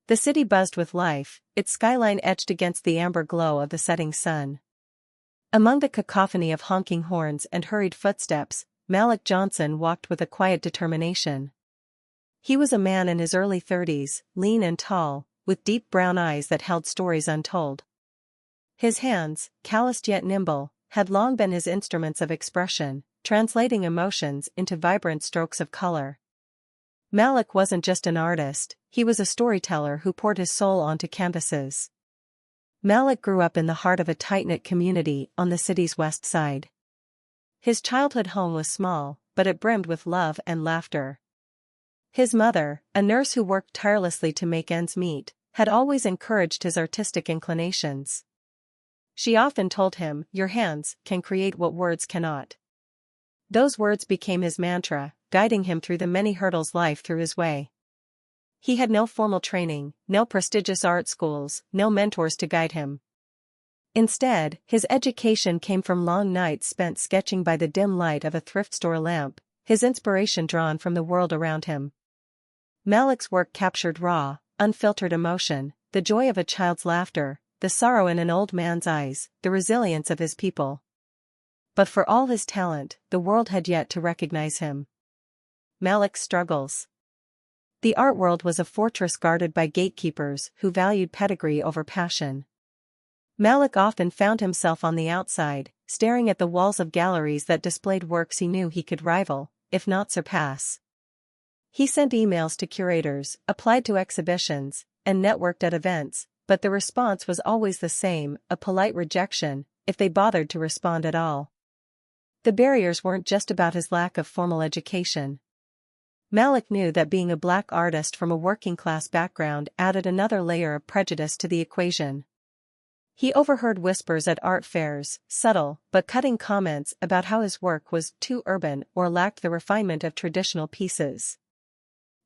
The city buzzed with life, its skyline etched against the amber glow of the setting sun. Among the cacophony of honking horns and hurried footsteps, Malik Johnson walked with a quiet determination. He was a man in his early 30s, lean and tall, with deep brown eyes that held stories untold. His hands, calloused yet nimble, had long been his instruments of expression, translating emotions into vibrant strokes of color. Malik wasn't just an artist, he was a storyteller who poured his soul onto canvases. Malik grew up in the heart of a tight-knit community on the city's west side. His childhood home was small, but it brimmed with love and laughter. His mother, a nurse who worked tirelessly to make ends meet, had always encouraged his artistic inclinations. She often told him, "Your hands can create what words cannot." Those words became his mantra, guiding him through the many hurdles life threw his way. He had no formal training, no prestigious art schools, no mentors to guide him. Instead, his education came from long nights spent sketching by the dim light of a thrift store lamp, his inspiration drawn from the world around him. Malik's work captured raw, unfiltered emotion, the joy of a child's laughter, the sorrow in an old man's eyes, the resilience of his people. But for all his talent, the world had yet to recognize him. Malik's struggles. The art world was a fortress guarded by gatekeepers who valued pedigree over passion. Malik often found himself on the outside, staring at the walls of galleries that displayed works he knew he could rival, if not surpass. He sent emails to curators, applied to exhibitions, and networked at events, but the response was always the same, a polite rejection, if they bothered to respond at all. The barriers weren't just about his lack of formal education. Malik knew that being a black artist from a working-class background added another layer of prejudice to the equation. He overheard whispers at art fairs, subtle but cutting comments about how his work was too urban or lacked the refinement of traditional pieces.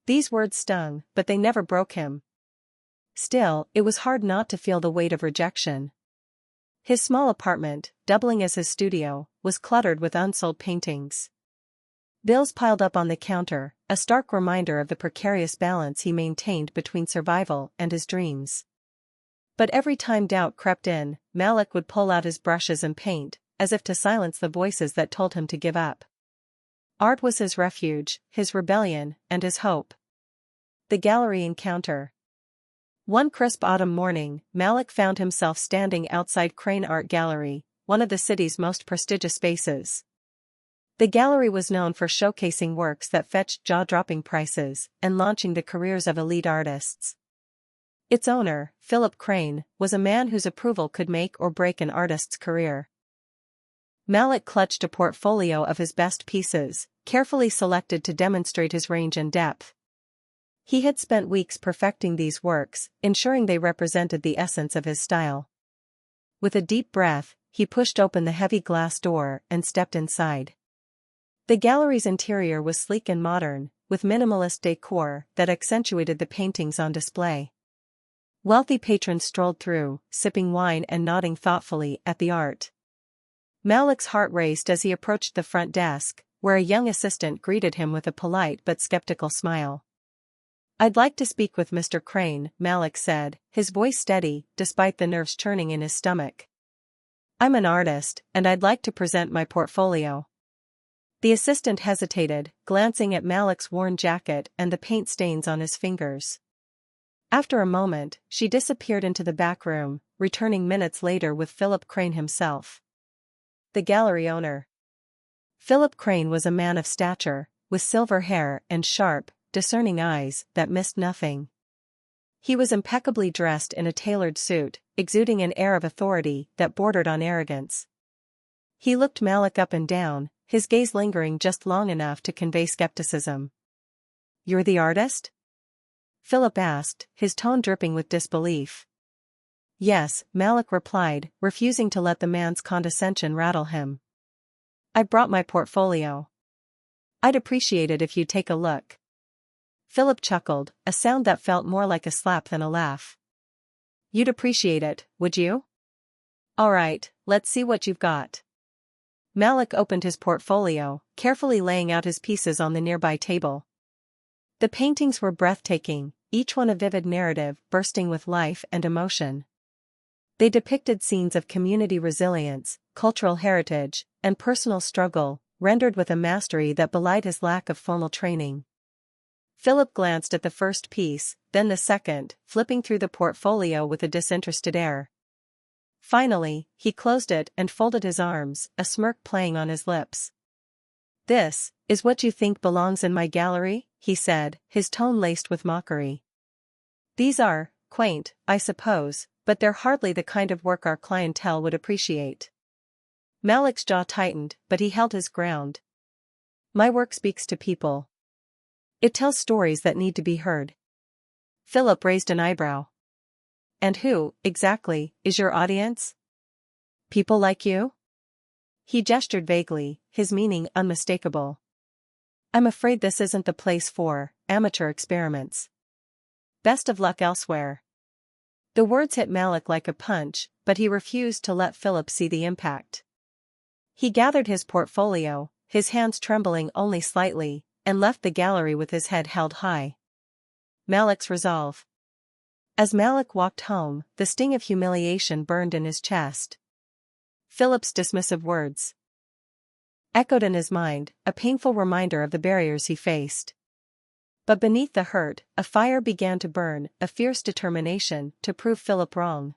These words stung, but they never broke him. Still, it was hard not to feel the weight of rejection. His small apartment, doubling as his studio, was cluttered with unsold paintings. Bills piled up on the counter, a stark reminder of the precarious balance he maintained between survival and his dreams. But every time doubt crept in, Malik would pull out his brushes and paint, as if to silence the voices that told him to give up. Art was his refuge, his rebellion, and his hope. The gallery encounter. One crisp autumn morning, Malik found himself standing outside Crane Art Gallery, one of the city's most prestigious spaces. The gallery was known for showcasing works that fetched jaw-dropping prices and launching the careers of elite artists. Its owner, Philip Crane, was a man whose approval could make or break an artist's career. Malik clutched a portfolio of his best pieces, carefully selected to demonstrate his range and depth. He had spent weeks perfecting these works, ensuring they represented the essence of his style. With a deep breath, he pushed open the heavy glass door and stepped inside. The gallery's interior was sleek and modern, with minimalist decor that accentuated the paintings on display. Wealthy patrons strolled through, sipping wine and nodding thoughtfully at the art. Malik's heart raced as he approached the front desk, where a young assistant greeted him with a polite but skeptical smile. "I'd like to speak with Mr. Crane," Malik said, his voice steady, despite the nerves churning in his stomach. "I'm an artist, and I'd like to present my portfolio." The assistant hesitated, glancing at Malik's worn jacket and the paint stains on his fingers. After a moment, she disappeared into the back room, returning minutes later with Philip Crane himself. The gallery owner. Philip Crane was a man of stature, with silver hair and sharp, discerning eyes that missed nothing. He was impeccably dressed in a tailored suit, exuding an air of authority that bordered on arrogance. He looked Malik up and down, his gaze lingering just long enough to convey skepticism. "You're the artist?" Philip asked, his tone dripping with disbelief. "Yes," Malik replied, refusing to let the man's condescension rattle him. "I brought my portfolio. I'd appreciate it if you'd take a look." Philip chuckled, a sound that felt more like a slap than a laugh. "You'd appreciate it, would you? All right, let's see what you've got." Malik opened his portfolio, carefully laying out his pieces on the nearby table. The paintings were breathtaking, each one a vivid narrative bursting with life and emotion. They depicted scenes of community resilience, cultural heritage, and personal struggle, rendered with a mastery that belied his lack of formal training. Philip glanced at the first piece, then the second, flipping through the portfolio with a disinterested air. Finally, he closed it and folded his arms, a smirk playing on his lips. "This is what you think belongs in my gallery?" he said, his tone laced with mockery. "These are quaint, I suppose, but they're hardly the kind of work our clientele would appreciate." Malik's jaw tightened, but he held his ground. "My work speaks to people. It tells stories that need to be heard." Philip raised an eyebrow. "And who, exactly, is your audience?" "People like you?" He gestured vaguely, his meaning unmistakable. "I'm afraid this isn't the place for amateur experiments. Best of luck elsewhere." The words hit Malik like a punch, but he refused to let Philip see the impact. He gathered his portfolio, his hands trembling only slightly, and left the gallery with his head held high. Malik's resolve. As Malik walked home, the sting of humiliation burned in his chest. Philip's dismissive words echoed in his mind, a painful reminder of the barriers he faced. But beneath the hurt, a fire began to burn, a fierce determination to prove Philip wrong.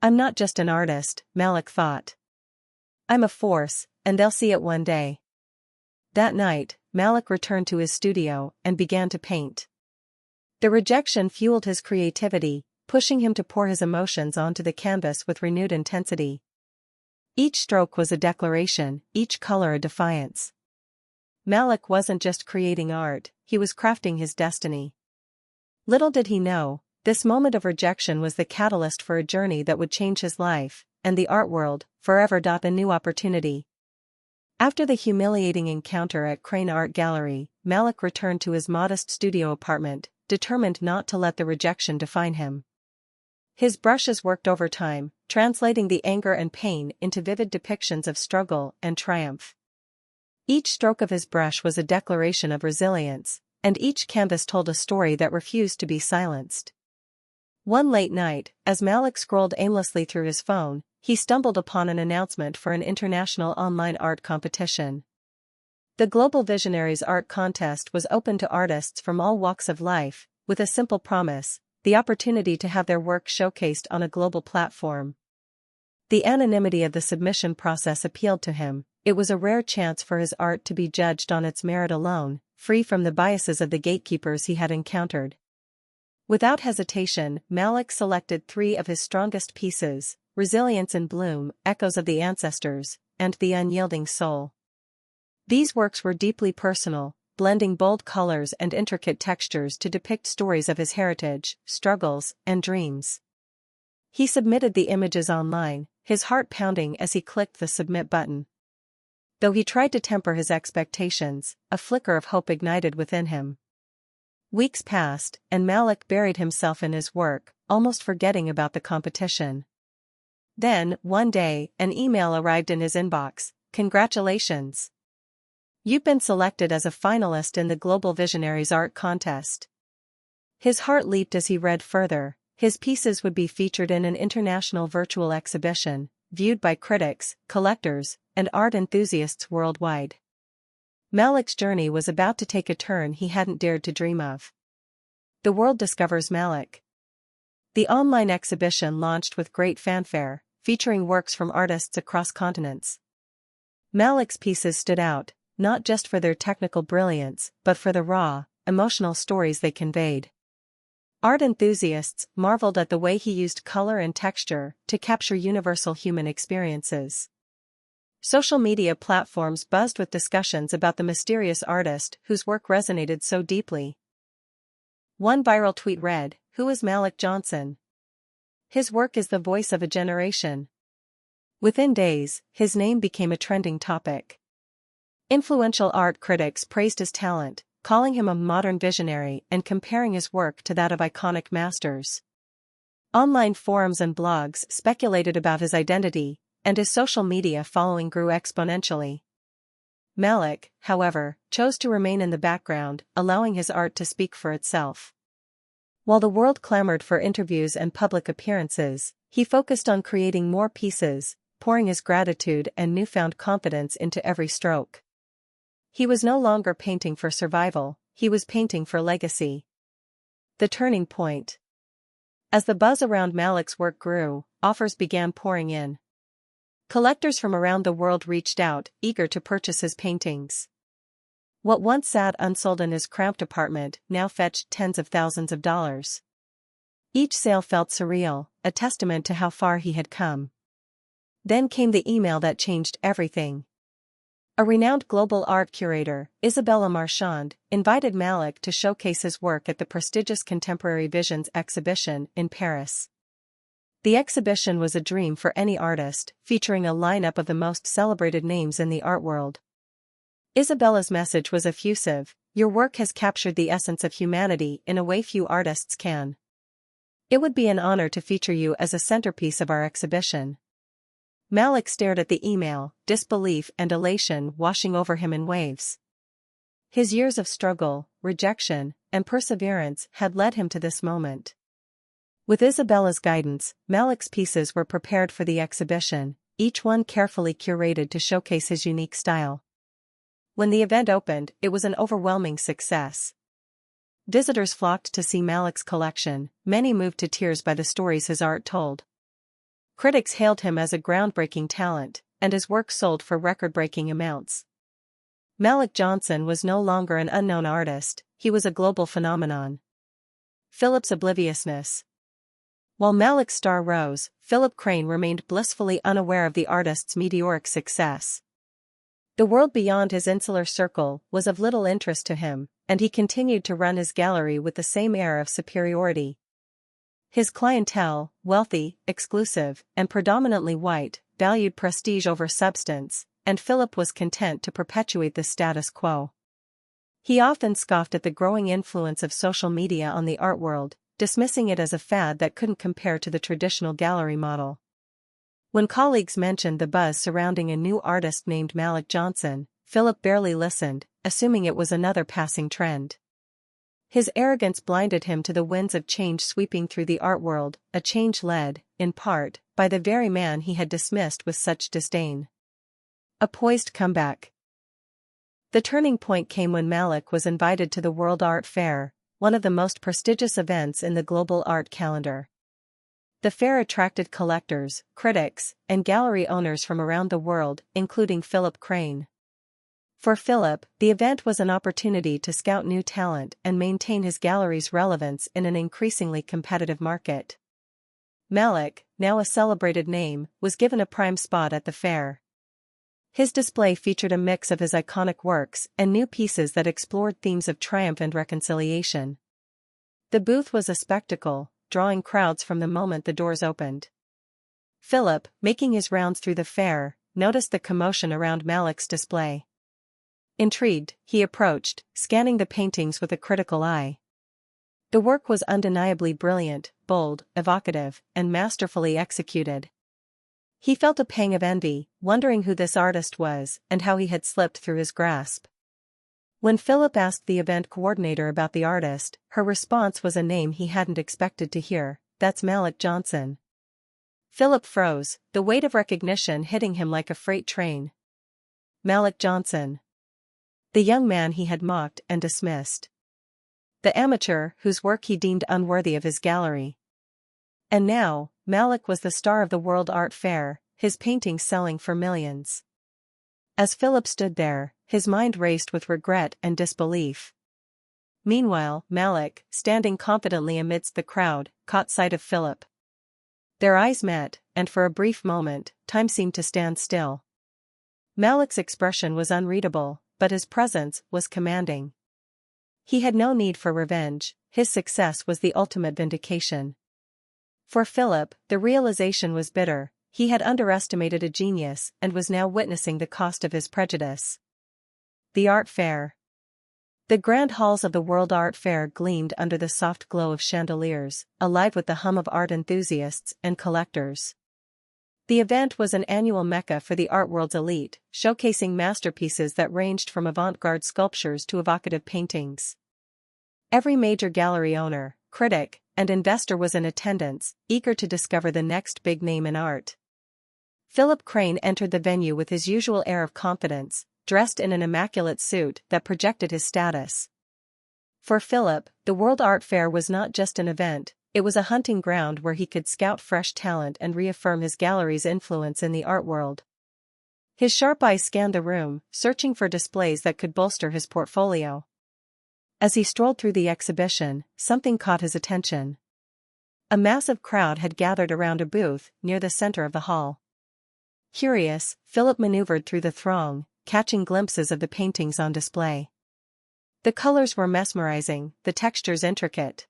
"I'm not just an artist," Malik thought. "I'm a force, and they'll see it one day." That night, Malik returned to his studio and began to paint. The rejection fueled his creativity, pushing him to pour his emotions onto the canvas with renewed intensity. Each stroke was a declaration, each color a defiance. Malik wasn't just creating art, he was crafting his destiny. Little did he know, this moment of rejection was the catalyst for a journey that would change his life, and the art world, forever. A new opportunity. After the humiliating encounter at Crane Art Gallery, Malik returned to his modest studio apartment, determined not to let the rejection define him. His brushes worked overtime, translating the anger and pain into vivid depictions of struggle and triumph. Each stroke of his brush was a declaration of resilience, and each canvas told a story that refused to be silenced. One late night, as Malik scrolled aimlessly through his phone, he stumbled upon an announcement for an international online art competition. The Global Visionaries Art Contest was open to artists from all walks of life, with a simple promise: the opportunity to have their work showcased on a global platform. The anonymity of the submission process appealed to him. It was a rare chance for his art to be judged on its merit alone, free from the biases of the gatekeepers he had encountered. Without hesitation, Malik selected 3 of his strongest pieces: Resilience in Bloom, Echoes of the Ancestors, and The Unyielding Soul. These works were deeply personal, blending bold colors and intricate textures to depict stories of his heritage, struggles, and dreams. He submitted the images online, his heart pounding as he clicked the submit button. Though he tried to temper his expectations, a flicker of hope ignited within him. Weeks passed, and Malik buried himself in his work, almost forgetting about the competition. Then, one day, an email arrived in his inbox: "Congratulations! You've been selected as a finalist in the Global Visionaries Art Contest." His heart leaped as he read further. His pieces would be featured in an international virtual exhibition, viewed by critics, collectors, and art enthusiasts worldwide. Malik's journey was about to take a turn he hadn't dared to dream of. The world discovers Malik. The online exhibition launched with great fanfare, featuring works from artists across continents. Malik's pieces stood out, not just for their technical brilliance, but for the raw, emotional stories they conveyed. Art enthusiasts marveled at the way he used color and texture to capture universal human experiences. Social media platforms buzzed with discussions about the mysterious artist whose work resonated so deeply. One viral tweet read, "Who is Malik Johnson? His work is the voice of a generation." Within days, his name became a trending topic. Influential art critics praised his talent, calling him a modern visionary and comparing his work to that of iconic masters. Online forums and blogs speculated about his identity, and his social media following grew exponentially. Malik, however, chose to remain in the background, allowing his art to speak for itself. While the world clamored for interviews and public appearances, he focused on creating more pieces, pouring his gratitude and newfound confidence into every stroke. He was no longer painting for survival, he was painting for legacy. The turning point. As the buzz around Malik's work grew, offers began pouring in. Collectors from around the world reached out, eager to purchase his paintings. What once sat unsold in his cramped apartment now fetched tens of thousands of dollars. Each sale felt surreal, a testament to how far he had come. Then came the email that changed everything. A renowned global art curator, Isabella Marchand, invited Malik to showcase his work at the prestigious Contemporary Visions exhibition in Paris. The exhibition was a dream for any artist, featuring a lineup of the most celebrated names in the art world. Isabella's message was effusive: "Your work has captured the essence of humanity in a way few artists can. It would be an honor to feature you as a centerpiece of our exhibition." Malik stared at the email, disbelief and elation washing over him in waves. His years of struggle, rejection, and perseverance had led him to this moment. With Isabella's guidance, Malik's pieces were prepared for the exhibition, each one carefully curated to showcase his unique style. When the event opened, it was an overwhelming success. Visitors flocked to see Malik's collection, many moved to tears by the stories his art told. Critics hailed him as a groundbreaking talent, and his work sold for record-breaking amounts. Malik Johnson was no longer an unknown artist, he was a global phenomenon. Philip's obliviousness. While Malik's star rose, Philip Crane remained blissfully unaware of the artist's meteoric success. The world beyond his insular circle was of little interest to him, and he continued to run his gallery with the same air of superiority. His clientele, wealthy, exclusive, and predominantly white, valued prestige over substance, and Philip was content to perpetuate the status quo. He often scoffed at the growing influence of social media on the art world, dismissing it as a fad that couldn't compare to the traditional gallery model. When colleagues mentioned the buzz surrounding a new artist named Malik Johnson, Philip barely listened, assuming it was another passing trend. His arrogance blinded him to the winds of change sweeping through the art world, a change led, in part, by the very man he had dismissed with such disdain. A poised comeback. The turning point came when Malik was invited to the World Art Fair, one of the most prestigious events in the global art calendar. The fair attracted collectors, critics, and gallery owners from around the world, including Philip Crane. For Philip, the event was an opportunity to scout new talent and maintain his gallery's relevance in an increasingly competitive market. Malik, now a celebrated name, was given a prime spot at the fair. His display featured a mix of his iconic works and new pieces that explored themes of triumph and reconciliation. The booth was a spectacle, drawing crowds from the moment the doors opened. Philip, making his rounds through the fair, noticed the commotion around Malik's display. Intrigued, he approached, scanning the paintings with a critical eye. The work was undeniably brilliant, bold, evocative, and masterfully executed. He felt a pang of envy, wondering who this artist was and how he had slipped through his grasp. When Philip asked the event coordinator about the artist, her response was a name he hadn't expected to hear: "That's Malik Johnson." Philip froze, the weight of recognition hitting him like a freight train. Malik Johnson. The young man he had mocked and dismissed. The amateur whose work he deemed unworthy of his gallery. And now, Malik was the star of the World Art Fair, his paintings selling for millions. As Philip stood there, his mind raced with regret and disbelief. Meanwhile, Malik, standing confidently amidst the crowd, caught sight of Philip. Their eyes met, and for a brief moment, time seemed to stand still. Malik's expression was unreadable, but his presence was commanding. He had no need for revenge, his success was the ultimate vindication. For Philip, the realization was bitter: he had underestimated a genius and was now witnessing the cost of his prejudice. The Art Fair. The grand halls of the World Art Fair gleamed under the soft glow of chandeliers, alive with the hum of art enthusiasts and collectors. The event was an annual mecca for the art world's elite, showcasing masterpieces that ranged from avant-garde sculptures to evocative paintings. Every major gallery owner, critic, and investor was in attendance, eager to discover the next big name in art. Philip Crane entered the venue with his usual air of confidence, dressed in an immaculate suit that projected his status. For Philip, the World Art Fair was not just an event, it was a hunting ground where he could scout fresh talent and reaffirm his gallery's influence in the art world. His sharp eyes scanned the room, searching for displays that could bolster his portfolio. As he strolled through the exhibition, something caught his attention. A massive crowd had gathered around a booth near the center of the hall. Curious, Philip maneuvered through the throng, catching glimpses of the paintings on display. The colors were mesmerizing, the textures intricate.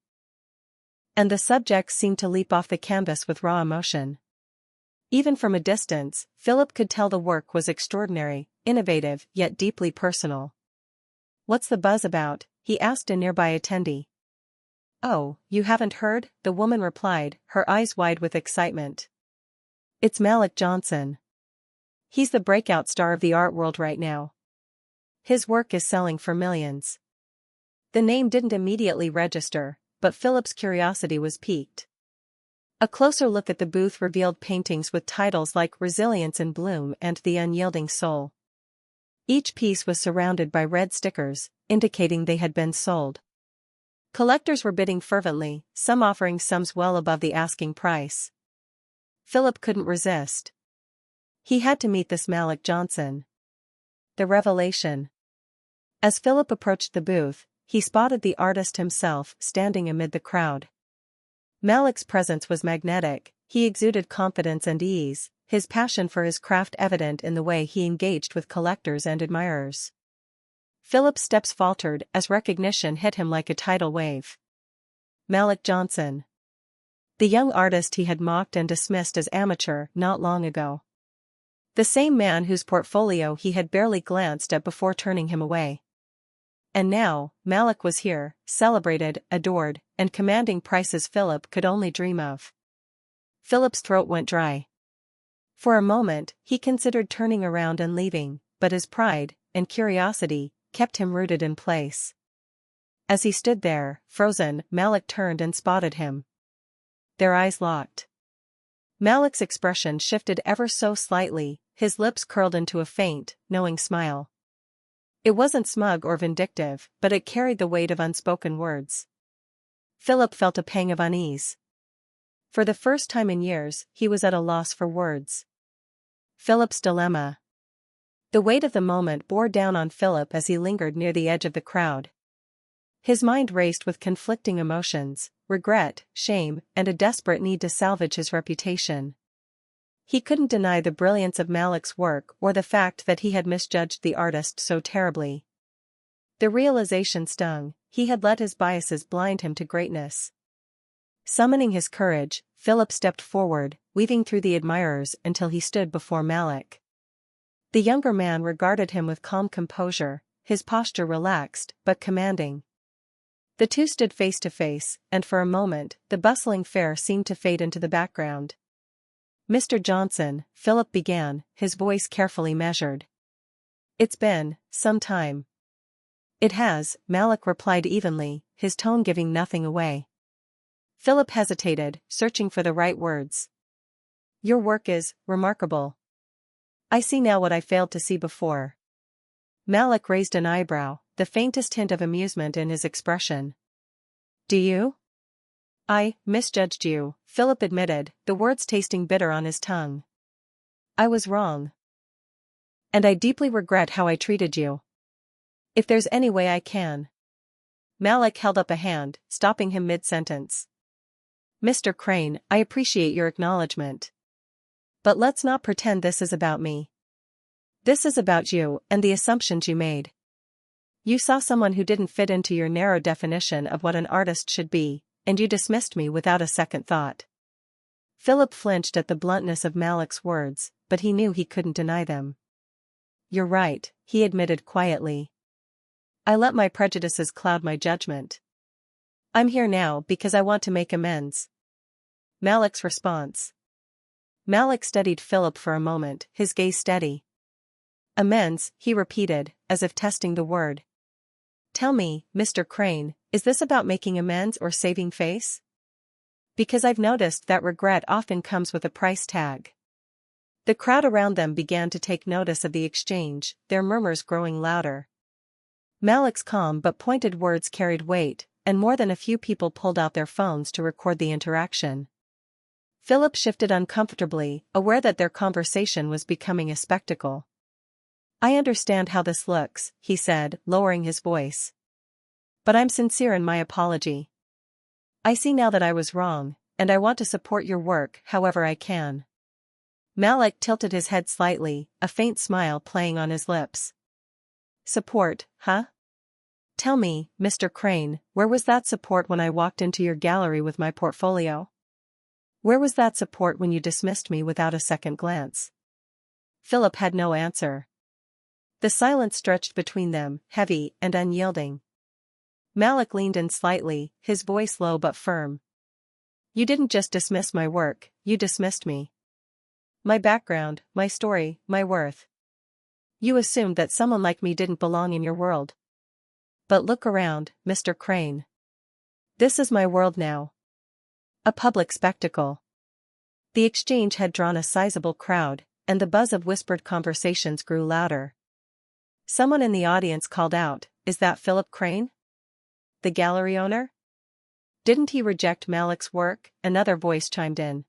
And the subjects seemed to leap off the canvas with raw emotion. Even from a distance, Philip could tell the work was extraordinary, innovative, yet deeply personal. "What's the buzz about?" he asked a nearby attendee. "Oh, you haven't heard?" the woman replied, her eyes wide with excitement. "It's Malik Johnson. He's the breakout star of the art world right now. His work is selling for millions." The name didn't immediately register, but Philip's curiosity was piqued. A closer look at the booth revealed paintings with titles like Resilience in Bloom and The Unyielding Soul. Each piece was surrounded by red stickers, indicating they had been sold. Collectors were bidding fervently, some offering sums well above the asking price. Philip couldn't resist. He had to meet this Malik Johnson. The revelation. As Philip approached the booth, he spotted the artist himself standing amid the crowd. Malik's presence was magnetic, he exuded confidence and ease, his passion for his craft evident in the way he engaged with collectors and admirers. Philip's steps faltered as recognition hit him like a tidal wave. Malik Johnson. The young artist he had mocked and dismissed as amateur not long ago. The same man whose portfolio he had barely glanced at before turning him away. And now, Malik was here, celebrated, adored, and commanding prices Philip could only dream of. Philip's throat went dry. For a moment, he considered turning around and leaving, but his pride and curiosity kept him rooted in place. As he stood there, frozen, Malik turned and spotted him. Their eyes locked. Malik's expression shifted ever so slightly, his lips curled into a faint, knowing smile. It wasn't smug or vindictive, but it carried the weight of unspoken words. Philip felt a pang of unease. For the first time in years, he was at a loss for words. Philip's dilemma. The weight of the moment bore down on Philip as he lingered near the edge of the crowd. His mind raced with conflicting emotions, regret, shame, and a desperate need to salvage his reputation. He couldn't deny the brilliance of Malik's work or the fact that he had misjudged the artist so terribly. The realization stung, he had let his biases blind him to greatness. Summoning his courage, Philip stepped forward, weaving through the admirers until he stood before Malik. The younger man regarded him with calm composure, his posture relaxed but commanding. The two stood face to face, and for a moment, the bustling fair seemed to fade into the background. "Mr. Johnson," Philip began, his voice carefully measured. "It's been some time." "It has," Malik replied evenly, his tone giving nothing away. Philip hesitated, searching for the right words. "Your work is remarkable. I see now what I failed to see before." Malik raised an eyebrow, the faintest hint of amusement in his expression. "Do you?" "I misjudged you," Philip admitted, the words tasting bitter on his tongue. "I was wrong. And I deeply regret how I treated you. If there's any way I can." Malik held up a hand, stopping him mid-sentence. "Mr. Crane, I appreciate your acknowledgement. But let's not pretend this is about me. This is about you and the assumptions you made. You saw someone who didn't fit into your narrow definition of what an artist should be, and you dismissed me without a second thought." Philip flinched at the bluntness of Malik's words, but he knew he couldn't deny them. "You're right," he admitted quietly. "I let my prejudices cloud my judgment. I'm here now because I want to make amends." Malik's response. Malik studied Philip for a moment, his gaze steady. "Amends," he repeated, as if testing the word. Tell me, Mr. Crane, is this about making amends or saving face? Because I've noticed that regret often comes with a price tag. The crowd around them began to take notice of the exchange, their murmurs growing louder. Malik's calm but pointed words carried weight, and more than a few people pulled out their phones to record the interaction. Philip shifted uncomfortably, aware that their conversation was becoming a spectacle. I understand how this looks, he said, lowering his voice. But I'm sincere in my apology. I see now that I was wrong, and I want to support your work however I can. Malik tilted his head slightly, a faint smile playing on his lips. Support, huh? Tell me, Mr. Crane, where was that support when I walked into your gallery with my portfolio? Where was that support when you dismissed me without a second glance? Philip had no answer. The silence stretched between them, heavy and unyielding. Malik leaned in slightly, his voice low but firm. You didn't just dismiss my work, you dismissed me. My background, my story, my worth. You assumed that someone like me didn't belong in your world. But look around, Mr. Crane. This is my world now. A public spectacle. The exchange had drawn a sizable crowd, and the buzz of whispered conversations grew louder. Someone in the audience called out, "Is that Philip Crane? The gallery owner? Didn't he reject Malik's work?" Another voice chimed in.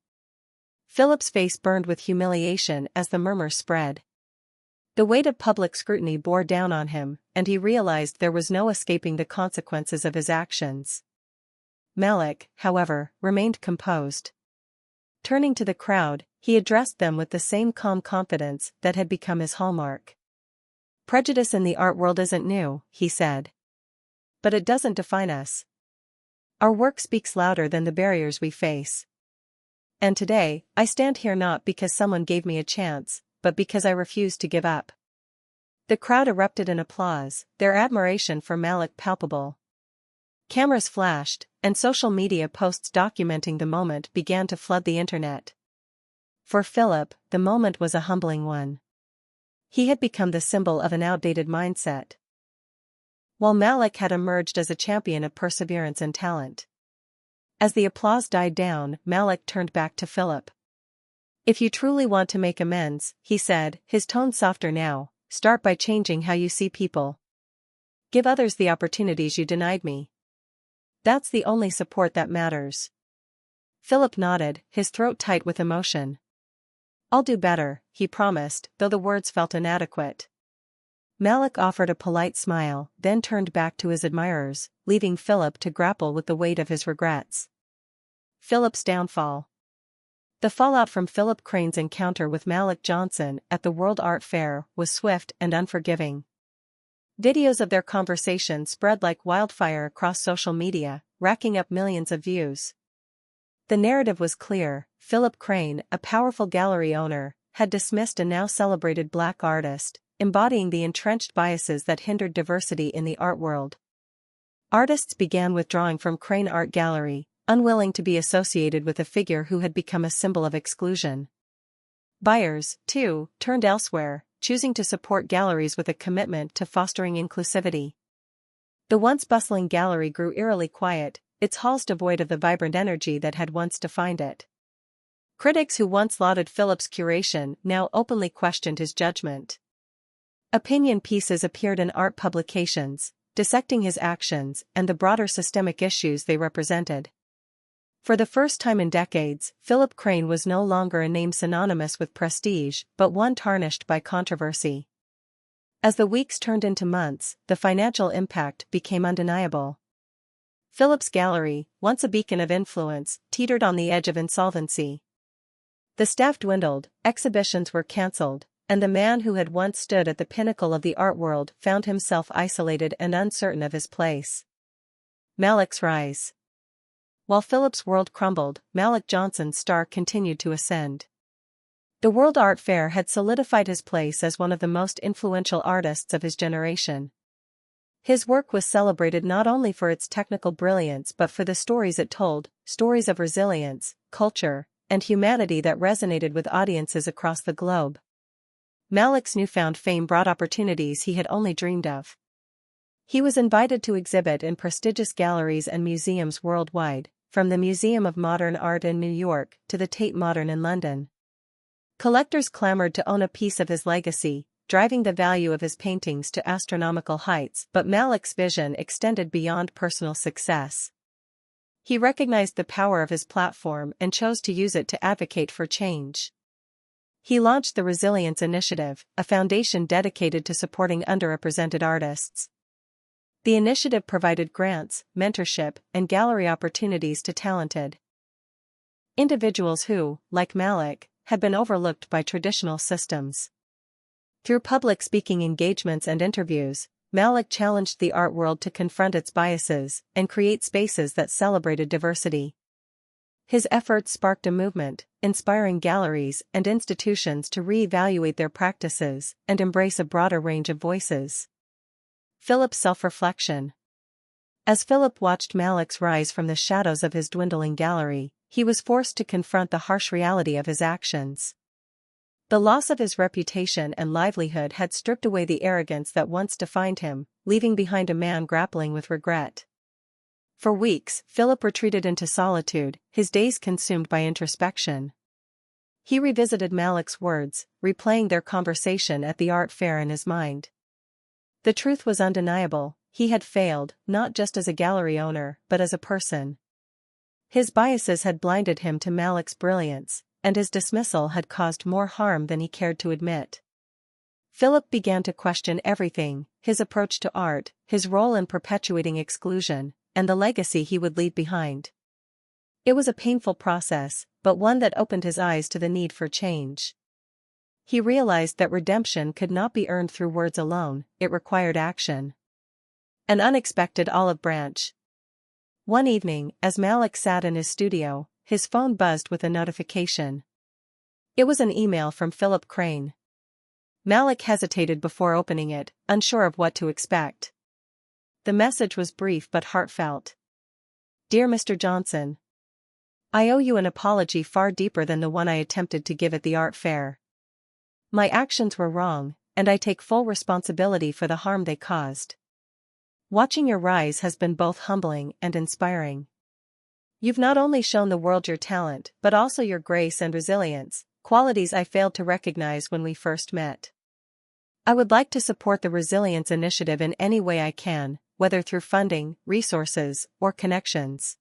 Philip's face burned with humiliation as the murmur spread. The weight of public scrutiny bore down on him, and he realized there was no escaping the consequences of his actions. Malik, however, remained composed. Turning to the crowd, he addressed them with the same calm confidence that had become his hallmark. Prejudice in the art world isn't new, he said. But it doesn't define us. Our work speaks louder than the barriers we face. And today, I stand here not because someone gave me a chance, but because I refused to give up. The crowd erupted in applause, their admiration for Malik palpable. Cameras flashed, and social media posts documenting the moment began to flood the internet. For Philip, the moment was a humbling one. He had become the symbol of an outdated mindset, while Malik had emerged as a champion of perseverance and talent. As the applause died down, Malik turned back to Philip. If you truly want to make amends, he said, his tone softer now, start by changing how you see people. Give others the opportunities you denied me. That's the only support that matters. Philip nodded, his throat tight with emotion. I'll do better, he promised, though the words felt inadequate. Malik offered a polite smile, then turned back to his admirers, leaving Philip to grapple with the weight of his regrets. Philip's downfall. The fallout from Philip Crane's encounter with Malik Johnson at the World Art Fair was swift and unforgiving. Videos of their conversation spread like wildfire across social media, racking up millions of views. The narrative was clear: Philip Crane, a powerful gallery owner, had dismissed a now celebrated black artist, embodying the entrenched biases that hindered diversity in the art world. Artists began withdrawing from Crane Art Gallery, unwilling to be associated with a figure who had become a symbol of exclusion. Buyers, too, turned elsewhere, choosing to support galleries with a commitment to fostering inclusivity. The once bustling gallery grew eerily quiet, its halls devoid of the vibrant energy that had once defined it. Critics who once lauded Philip's curation now openly questioned his judgment. Opinion pieces appeared in art publications, dissecting his actions and the broader systemic issues they represented. For the first time in decades, Philip Crane was no longer a name synonymous with prestige, but one tarnished by controversy. As the weeks turned into months, the financial impact became undeniable. Philip's gallery, once a beacon of influence, teetered on the edge of insolvency. The staff dwindled, exhibitions were cancelled, and the man who had once stood at the pinnacle of the art world found himself isolated and uncertain of his place. Malik's rise. While Philip's world crumbled, Malik Johnson's star continued to ascend. The World Art Fair had solidified his place as one of the most influential artists of his generation. His work was celebrated not only for its technical brilliance but for the stories it told, stories of resilience, culture, and humanity that resonated with audiences across the globe. Malik's newfound fame brought opportunities he had only dreamed of. He was invited to exhibit in prestigious galleries and museums worldwide, from the Museum of Modern Art in New York to the Tate Modern in London. Collectors clamored to own a piece of his legacy, driving the value of his paintings to astronomical heights. But Malik's vision extended beyond personal success. He recognized the power of his platform and chose to use it to advocate for change. He launched the Resilience Initiative, a foundation dedicated to supporting underrepresented artists. The initiative provided grants, mentorship, and gallery opportunities to talented individuals who, like Malik, had been overlooked by traditional systems. Through public speaking engagements and interviews, Malik challenged the art world to confront its biases and create spaces that celebrated diversity. His efforts sparked a movement, inspiring galleries and institutions to re-evaluate their practices and embrace a broader range of voices. Philip's self-reflection. As Philip watched Malik's rise from the shadows of his dwindling gallery, he was forced to confront the harsh reality of his actions. The loss of his reputation and livelihood had stripped away the arrogance that once defined him, leaving behind a man grappling with regret. For weeks, Philip retreated into solitude, his days consumed by introspection. He revisited Malik's words, replaying their conversation at the art fair in his mind. The truth was undeniable: he had failed, not just as a gallery owner, but as a person. His biases had blinded him to Malik's brilliance, and his dismissal had caused more harm than he cared to admit. Philip began to question everything: his approach to art, his role in perpetuating exclusion, and the legacy he would leave behind. It was a painful process, but one that opened his eyes to the need for change. He realized that redemption could not be earned through words alone, it required action. An unexpected olive branch. One evening, as Malik sat in his studio, his phone buzzed with a notification. It was an email from Philip Crane. Malik hesitated before opening it, unsure of what to expect. The message was brief but heartfelt. Dear Mr. Johnson, I owe you an apology far deeper than the one I attempted to give at the art fair. My actions were wrong, and I take full responsibility for the harm they caused. Watching your rise has been both humbling and inspiring. You've not only shown the world your talent, but also your grace and resilience, qualities I failed to recognize when we first met. I would like to support the Resilience Initiative in any way I can, whether through funding, resources, or connections.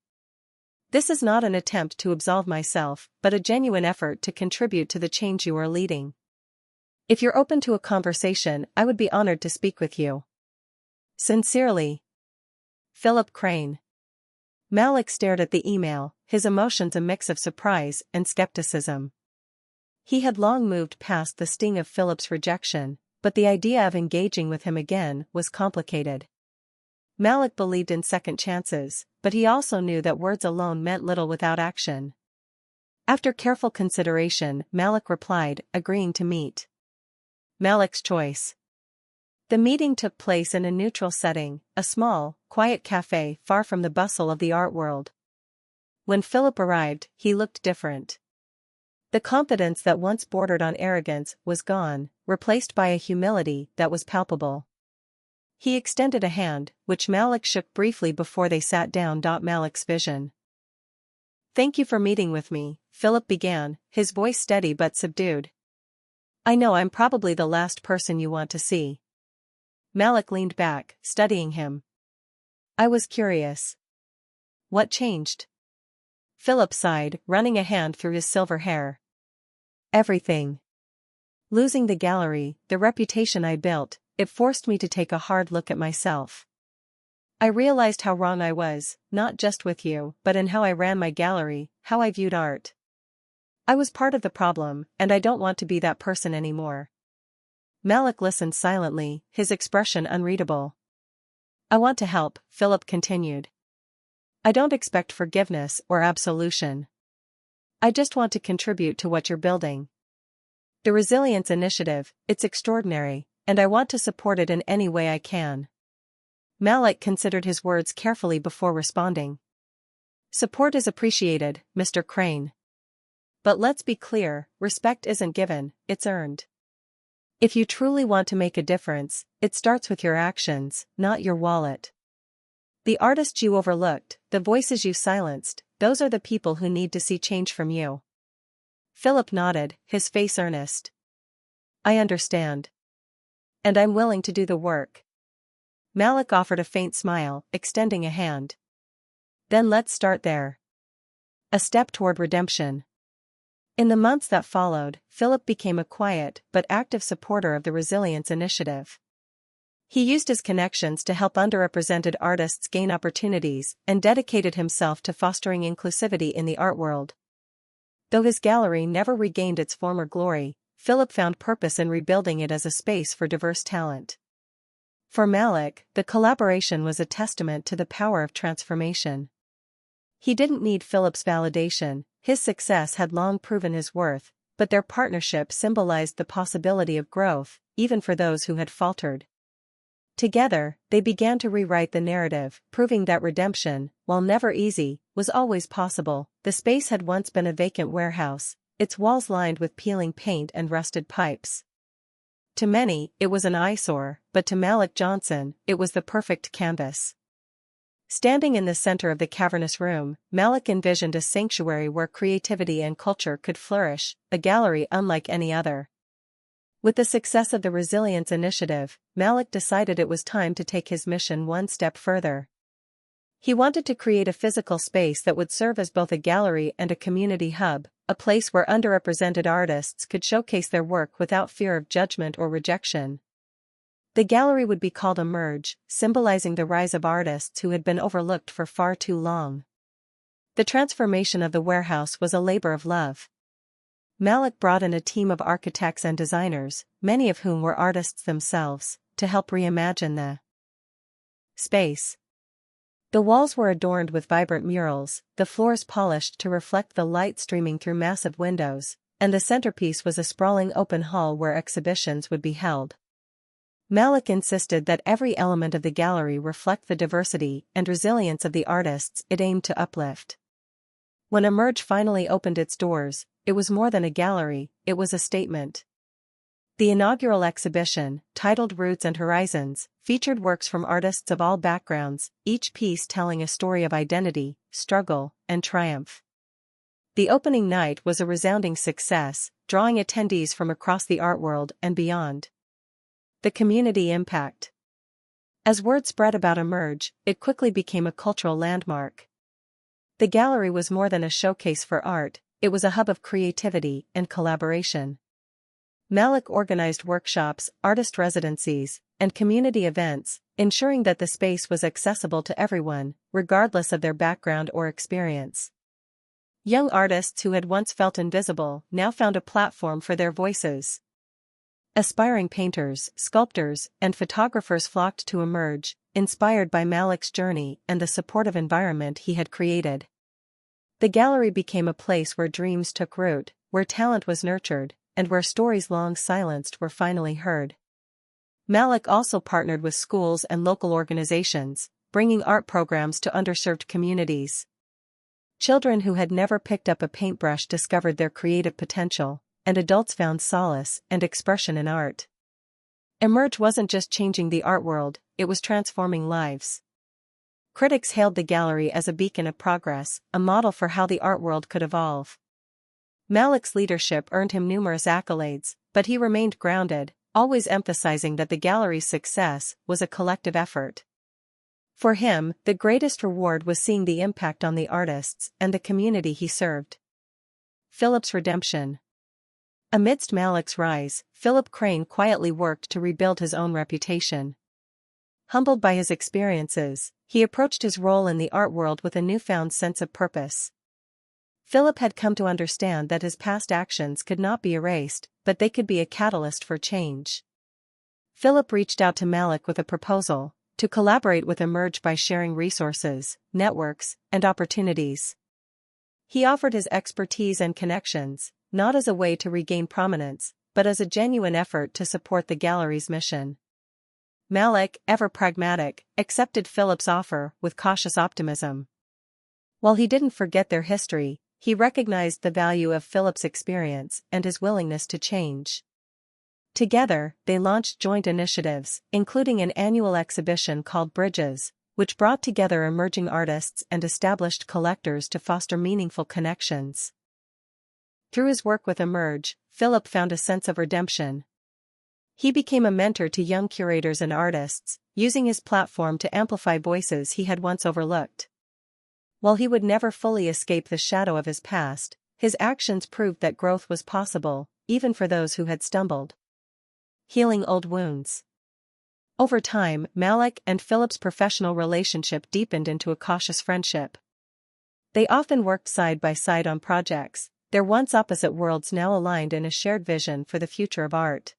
This is not an attempt to absolve myself, but a genuine effort to contribute to the change you are leading. If you're open to a conversation, I would be honored to speak with you. Sincerely, Philip Crane. Malik stared at the email, his emotions a mix of surprise and skepticism. He had long moved past the sting of Philip's rejection, but the idea of engaging with him again was complicated. Malik believed in second chances, but he also knew that words alone meant little without action. After careful consideration, Malik replied, agreeing to meet. Malik's choice. The meeting took place in a neutral setting, a small, quiet cafe far from the bustle of the art world. When Philip arrived, he looked different. The confidence that once bordered on arrogance was gone, replaced by a humility that was palpable. He extended a hand, which Malik shook briefly before they sat down. Malik's vision. Thank you for meeting with me, Philip began, his voice steady but subdued. I know I'm probably the last person you want to see. Malik leaned back, studying him. I was curious. What changed? Philip sighed, running a hand through his silver hair. Everything. Losing the gallery, the reputation I built, it forced me to take a hard look at myself. I realized how wrong I was, not just with you, but in how I ran my gallery, how I viewed art. I was part of the problem, and I don't want to be that person anymore. Malik listened silently, his expression unreadable. I want to help, Philip continued. I don't expect forgiveness or absolution. I just want to contribute to what you're building. The Resilience Initiative, it's extraordinary, and I want to support it in any way I can. Malik considered his words carefully before responding. Support is appreciated, Mr. Crane. But let's be clear, respect isn't given, it's earned. If you truly want to make a difference, it starts with your actions, not your wallet. The artists you overlooked, the voices you silenced, those are the people who need to see change from you. Philip nodded, his face earnest. I understand. And I'm willing to do the work. Malik offered a faint smile, extending a hand. Then let's start there. A step toward redemption. In the months that followed, Philip became a quiet but active supporter of the Resilience Initiative. He used his connections to help underrepresented artists gain opportunities and dedicated himself to fostering inclusivity in the art world. Though his gallery never regained its former glory, Philip found purpose in rebuilding it as a space for diverse talent. For Malik, the collaboration was a testament to the power of transformation. He didn't need Philip's validation, his success had long proven his worth, but their partnership symbolized the possibility of growth, even for those who had faltered. Together, they began to rewrite the narrative, proving that redemption, while never easy, was always possible. The space had once been a vacant warehouse, its walls lined with peeling paint and rusted pipes. To many, it was an eyesore, but to Malik Johnson, it was the perfect canvas. Standing in the center of the cavernous room, Malik envisioned a sanctuary where creativity and culture could flourish, a gallery unlike any other. With the success of the Resilience Initiative, Malik decided it was time to take his mission one step further. He wanted to create a physical space that would serve as both a gallery and a community hub, a place where underrepresented artists could showcase their work without fear of judgment or rejection. The gallery would be called Emerge, symbolizing the rise of artists who had been overlooked for far too long. The transformation of the warehouse was a labor of love. Malik brought in a team of architects and designers, many of whom were artists themselves, to help reimagine the space. The walls were adorned with vibrant murals, the floors polished to reflect the light streaming through massive windows, and the centerpiece was a sprawling open hall where exhibitions would be held. Malik insisted that every element of the gallery reflect the diversity and resilience of the artists it aimed to uplift. When Emerge finally opened its doors, it was more than a gallery, it was a statement. The inaugural exhibition, titled Roots and Horizons, featured works from artists of all backgrounds, each piece telling a story of identity, struggle, and triumph. The opening night was a resounding success, drawing attendees from across the art world and beyond. The community impact. As word spread about Emerge, it quickly became a cultural landmark. The gallery was more than a showcase for art, it was a hub of creativity and collaboration. Malik organized workshops, artist residencies, and community events, ensuring that the space was accessible to everyone, regardless of their background or experience. Young artists who had once felt invisible now found a platform for their voices. Aspiring painters, sculptors, and photographers flocked to Emerge, inspired by Malik's journey and the supportive environment he had created. The gallery became a place where dreams took root, where talent was nurtured, and where stories long silenced were finally heard. Malik also partnered with schools and local organizations, bringing art programs to underserved communities. Children who had never picked up a paintbrush discovered their creative potential, and adults found solace and expression in art. Emerge wasn't just changing the art world, it was transforming lives. Critics hailed the gallery as a beacon of progress, a model for how the art world could evolve. Malik's leadership earned him numerous accolades, but he remained grounded, always emphasizing that the gallery's success was a collective effort. For him, the greatest reward was seeing the impact on the artists and the community he served. Philip's redemption. Amidst Malik's rise, Philip Crane quietly worked to rebuild his own reputation. Humbled by his experiences, he approached his role in the art world with a newfound sense of purpose. Philip had come to understand that his past actions could not be erased, but they could be a catalyst for change. Philip reached out to Malik with a proposal to collaborate with Emerge by sharing resources, networks, and opportunities. He offered his expertise and connections, not as a way to regain prominence, but as a genuine effort to support the gallery's mission. Malik, ever pragmatic, accepted Philip's offer with cautious optimism. While he didn't forget their history, he recognized the value of Philip's experience and his willingness to change. Together, they launched joint initiatives, including an annual exhibition called Bridges, which brought together emerging artists and established collectors to foster meaningful connections. Through his work with Emerge, Philip found a sense of redemption. He became a mentor to young curators and artists, using his platform to amplify voices he had once overlooked. While he would never fully escape the shadow of his past, his actions proved that growth was possible, even for those who had stumbled. Healing old wounds. Over time, Malik and Philip's professional relationship deepened into a cautious friendship. They often worked side by side on projects, their once opposite worlds now aligned in a shared vision for the future of art.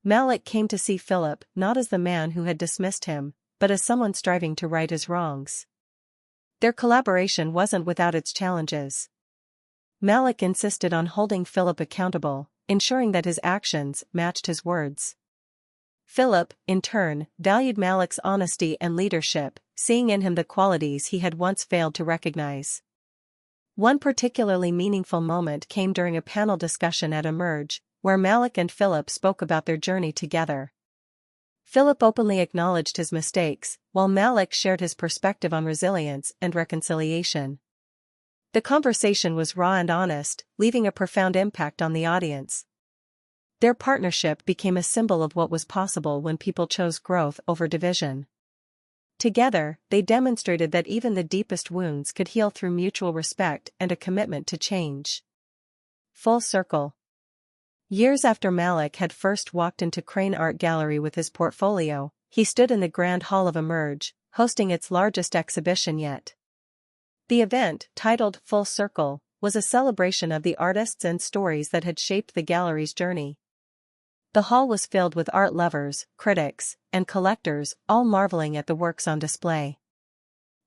Malik came to see Philip not as the man who had dismissed him, but as someone striving to right his wrongs. Their collaboration wasn't without its challenges. Malik insisted on holding Philip accountable, ensuring that his actions matched his words. Philip, in turn, valued Malik's honesty and leadership, seeing in him the qualities he had once failed to recognize. One particularly meaningful moment came during a panel discussion at Emerge, where Malik and Philip spoke about their journey together. Philip openly acknowledged his mistakes, while Malik shared his perspective on resilience and reconciliation. The conversation was raw and honest, leaving a profound impact on the audience. Their partnership became a symbol of what was possible when people chose growth over division. Together, they demonstrated that even the deepest wounds could heal through mutual respect and a commitment to change. Full circle. Years after Malik had first walked into Crane Art Gallery with his portfolio, he stood in the Grand Hall of Emerge, hosting its largest exhibition yet. The event, titled Full Circle, was a celebration of the artists and stories that had shaped the gallery's journey. The hall was filled with art lovers, critics, and collectors, all marveling at the works on display.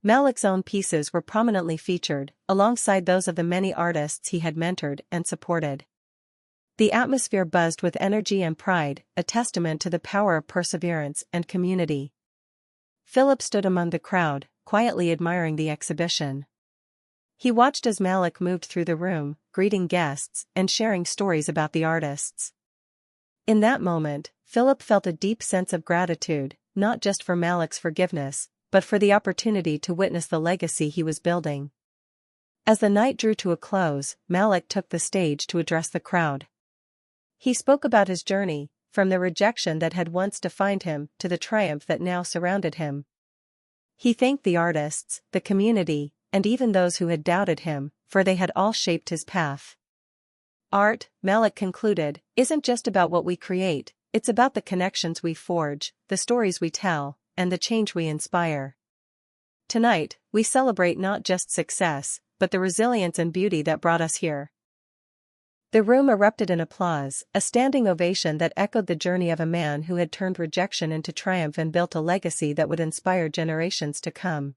Malik's own pieces were prominently featured, alongside those of the many artists he had mentored and supported. The atmosphere buzzed with energy and pride, a testament to the power of perseverance and community. Philip stood among the crowd, quietly admiring the exhibition. He watched as Malik moved through the room, greeting guests and sharing stories about the artists. In that moment, Philip felt a deep sense of gratitude, not just for Malik's forgiveness, but for the opportunity to witness the legacy he was building. As the night drew to a close, Malik took the stage to address the crowd. He spoke about his journey, from the rejection that had once defined him to the triumph that now surrounded him. He thanked the artists, the community, and even those who had doubted him, for they had all shaped his path. Art, Malik concluded, isn't just about what we create, it's about the connections we forge, the stories we tell, and the change we inspire. Tonight, we celebrate not just success, but the resilience and beauty that brought us here. The room erupted in applause, a standing ovation that echoed the journey of a man who had turned rejection into triumph and built a legacy that would inspire generations to come.